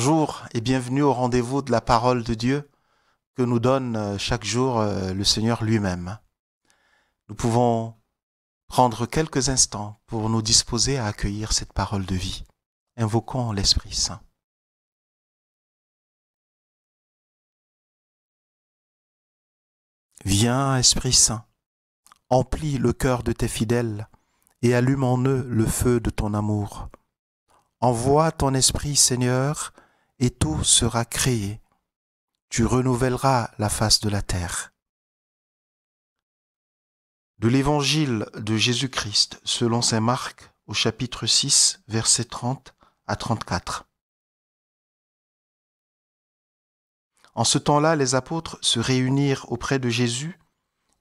Bonjour et bienvenue au rendez-vous de la parole de Dieu que nous donne chaque jour le Seigneur lui-même. Nous pouvons prendre quelques instants pour nous disposer à accueillir cette parole de vie. Invoquons l'Esprit Saint. Viens, Esprit Saint, emplis le cœur de tes fidèles et allume en eux le feu de ton amour. Envoie ton Esprit, Seigneur, et tout sera créé. Tu renouvelleras la face de la terre. De l'Évangile de Jésus-Christ selon saint Marc au chapitre 6, versets 30 à 34. En ce temps-là, les apôtres se réunirent auprès de Jésus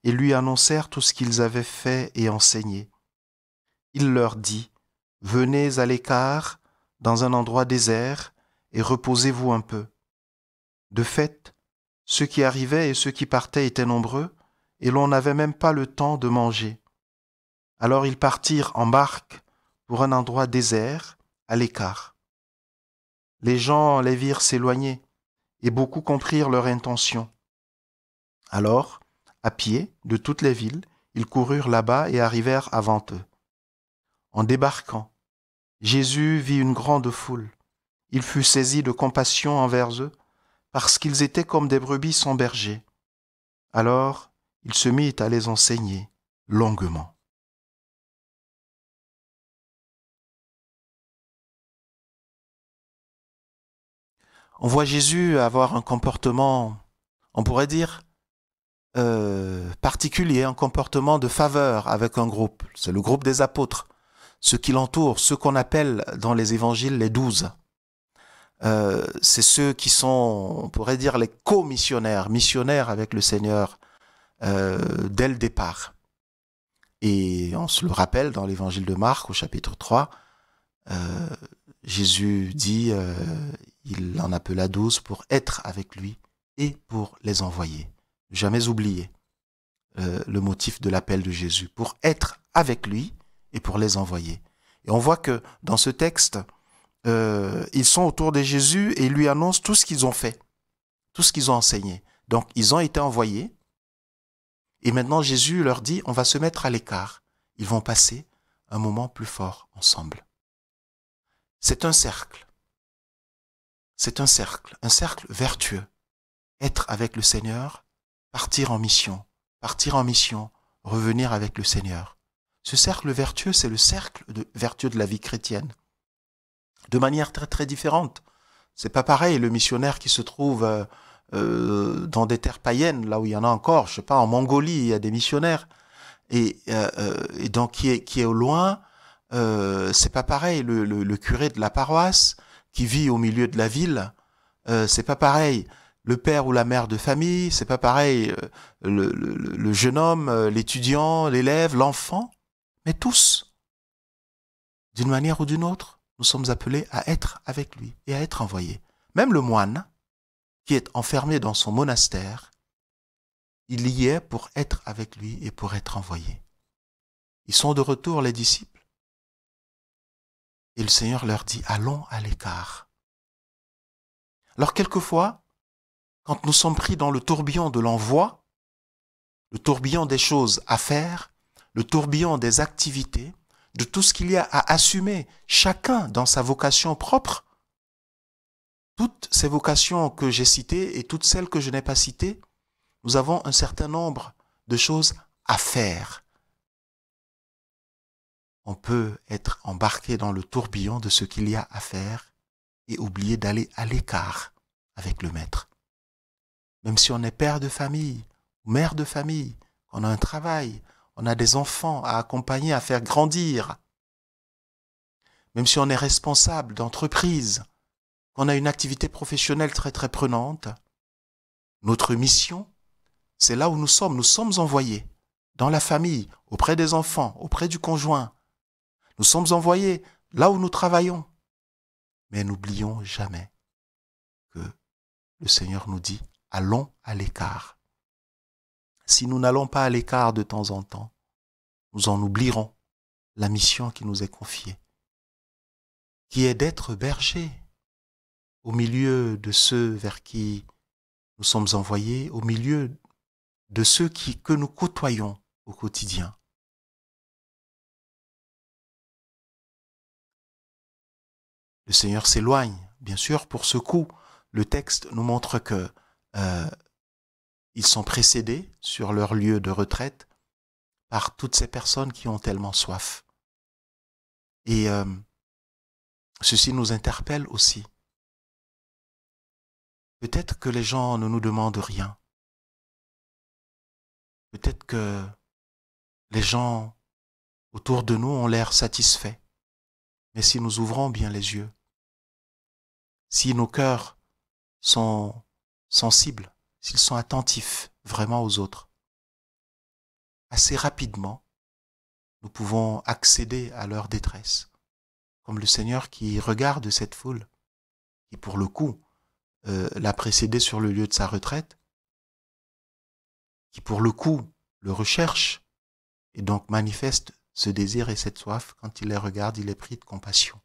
et lui annoncèrent tout ce qu'ils avaient fait et enseigné. Il leur dit : « Venez à l'écart, dans un endroit désert, et reposez-vous un peu. » De fait, ceux qui arrivaient et ceux qui partaient étaient nombreux, et l'on n'avait même pas le temps de manger. Alors ils partirent en barque pour un endroit désert, à l'écart. Les gens les virent s'éloigner, et beaucoup comprirent leur intention. Alors, à pied, de toutes les villes, ils coururent là-bas et arrivèrent avant eux. En débarquant, Jésus vit une grande foule. Il fut saisi de compassion envers eux, parce qu'ils étaient comme des brebis sans berger. Alors, il se mit à les enseigner longuement. On voit Jésus avoir un comportement, on pourrait dire, particulier, un comportement de faveur avec un groupe. C'est le groupe des apôtres, ceux qui l'entourent, ceux qu'on appelle dans les évangiles les 12. C'est ceux qui sont, on pourrait dire, les co-missionnaires, missionnaires avec le Seigneur dès le départ. Et on se le rappelle dans l'évangile de Marc au chapitre 3, Jésus dit, il en appela 12 pour être avec lui et pour les envoyer. Jamais oublier le motif de l'appel de Jésus, pour être avec lui et pour les envoyer. Et on voit que dans ce texte, ils sont autour de Jésus et ils lui annoncent tout ce qu'ils ont fait, tout ce qu'ils ont enseigné. Donc, ils ont été envoyés et maintenant Jésus leur dit, on va se mettre à l'écart. Ils vont passer un moment plus fort ensemble. C'est un cercle. C'est un cercle vertueux. Être avec le Seigneur, partir en mission, revenir avec le Seigneur. Ce cercle vertueux, c'est le cercle vertueux de la vie chrétienne. De manière très très différente. C'est pas pareil le missionnaire qui se trouve dans des terres païennes, là où il y en a encore, je sais pas, en Mongolie, il y a des missionnaires, et donc qui est au loin. C'est pas pareil le curé de la paroisse qui vit au milieu de la ville. C'est pas pareil le père ou la mère de famille. C'est pas pareil le jeune homme, l'étudiant, l'élève, l'enfant. Mais tous, d'une manière ou d'une autre, nous sommes appelés à être avec lui et à être envoyés. Même le moine, qui est enfermé dans son monastère, il y est pour être avec lui et pour être envoyé. Ils sont de retour, les disciples. Et le Seigneur leur dit, allons à l'écart. Alors quelquefois, quand nous sommes pris dans le tourbillon de l'envoi, le tourbillon des choses à faire, le tourbillon des activités, de tout ce qu'il y a à assumer, chacun dans sa vocation propre, toutes ces vocations que j'ai citées et toutes celles que je n'ai pas citées, nous avons un certain nombre de choses à faire. On peut être embarqué dans le tourbillon de ce qu'il y a à faire et oublier d'aller à l'écart avec le Maître. Même si on est père de famille ou mère de famille, qu'on a un travail, on a des enfants à accompagner, à faire grandir, même si on est responsable d'entreprise, qu'on a une activité professionnelle très très prenante, notre mission, c'est là où nous sommes envoyés, dans la famille, auprès des enfants, auprès du conjoint. Nous sommes envoyés là où nous travaillons. Mais n'oublions jamais que le Seigneur nous dit, allons à l'écart. Si nous n'allons pas à l'écart de temps en temps, nous en oublierons la mission qui nous est confiée, qui est d'être berger au milieu de ceux vers qui nous sommes envoyés, au milieu de ceux que nous côtoyons au quotidien. Le Seigneur s'éloigne, bien sûr, pour ce coup. Le texte nous montre que ils sont précédés sur leur lieu de retraite par toutes ces personnes qui ont tellement soif. Et ceci nous interpelle aussi. Peut-être que les gens ne nous demandent rien. Peut-être que les gens autour de nous ont l'air satisfaits. Mais si nous ouvrons bien les yeux, si nos cœurs sont sensibles, s'ils sont attentifs vraiment aux autres, assez rapidement, nous pouvons accéder à leur détresse. Comme le Seigneur qui regarde cette foule, qui pour le coup l'a précédé sur le lieu de sa retraite, qui pour le coup le recherche et donc manifeste ce désir et cette soif. Quand il les regarde, il est pris de compassion.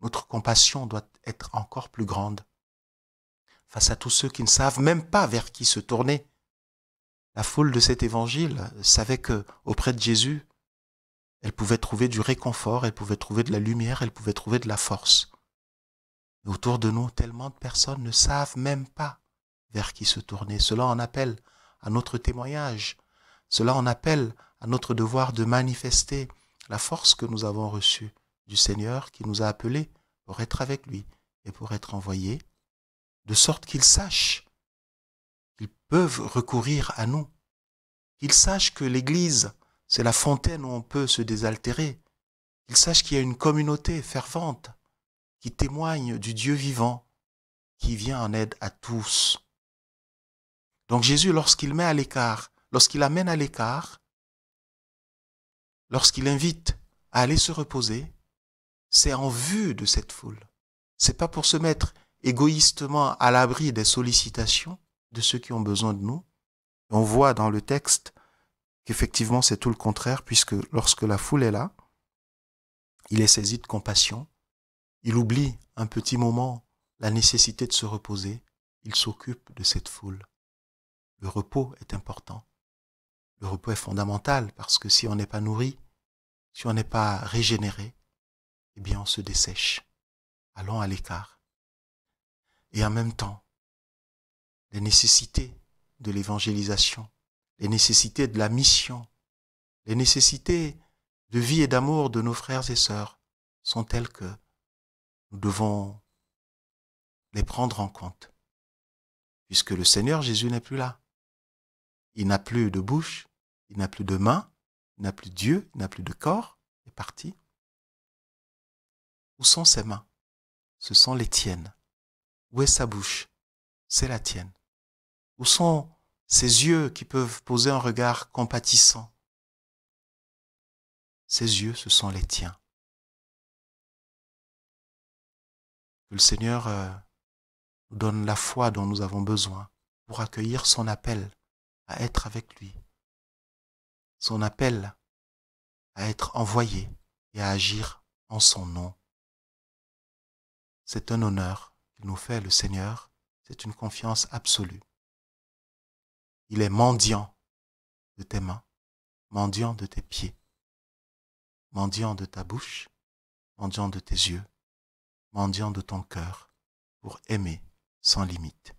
Notre compassion doit être encore plus grande face à tous ceux qui ne savent même pas vers qui se tourner. La foule de cet évangile savait que auprès de Jésus, elle pouvait trouver du réconfort, elle pouvait trouver de la lumière, elle pouvait trouver de la force. Et autour de nous, tellement de personnes ne savent même pas vers qui se tourner. Cela en appelle à notre témoignage. Cela en appelle à notre devoir de manifester la force que nous avons reçue du Seigneur qui nous a appelés pour être avec lui et pour être envoyés, de sorte qu'ils sachent qu'ils peuvent recourir à nous, qu'ils sachent que l'Église, c'est la fontaine où on peut se désaltérer, qu'ils sachent qu'il y a une communauté fervente qui témoigne du Dieu vivant, qui vient en aide à tous. Donc Jésus, lorsqu'il met à l'écart, lorsqu'il amène à l'écart, lorsqu'il invite à aller se reposer, c'est en vue de cette foule. C'est pas pour se mettre égoïstement à l'abri des sollicitations de ceux qui ont besoin de nous. On voit dans le texte qu'effectivement c'est tout le contraire, puisque lorsque la foule est là, il est saisi de compassion, il oublie un petit moment la nécessité de se reposer, il s'occupe de cette foule. Le repos est important. Le repos est fondamental parce que si on n'est pas nourri, si on n'est pas régénéré, eh bien on se dessèche. Allons à l'écart. Et en même temps, les nécessités de l'évangélisation, les nécessités de la mission, les nécessités de vie et d'amour de nos frères et sœurs sont telles que nous devons les prendre en compte. Puisque le Seigneur Jésus n'est plus là. Il n'a plus de bouche, il n'a plus de main, il n'a plus d'yeux, il n'a plus de corps, il est parti. Où sont ses mains? Ce sont les tiennes. Où est sa bouche? C'est la tienne. Où sont ses yeux qui peuvent poser un regard compatissant? Ses yeux, ce sont les tiens. Que le Seigneur nous donne la foi dont nous avons besoin pour accueillir son appel à être avec lui, son appel à être envoyé et à agir en son nom. C'est un honneur qu'il nous fait, le Seigneur, c'est une confiance absolue. Il est mendiant de tes mains, mendiant de tes pieds, mendiant de ta bouche, mendiant de tes yeux, mendiant de ton cœur, pour aimer sans limite.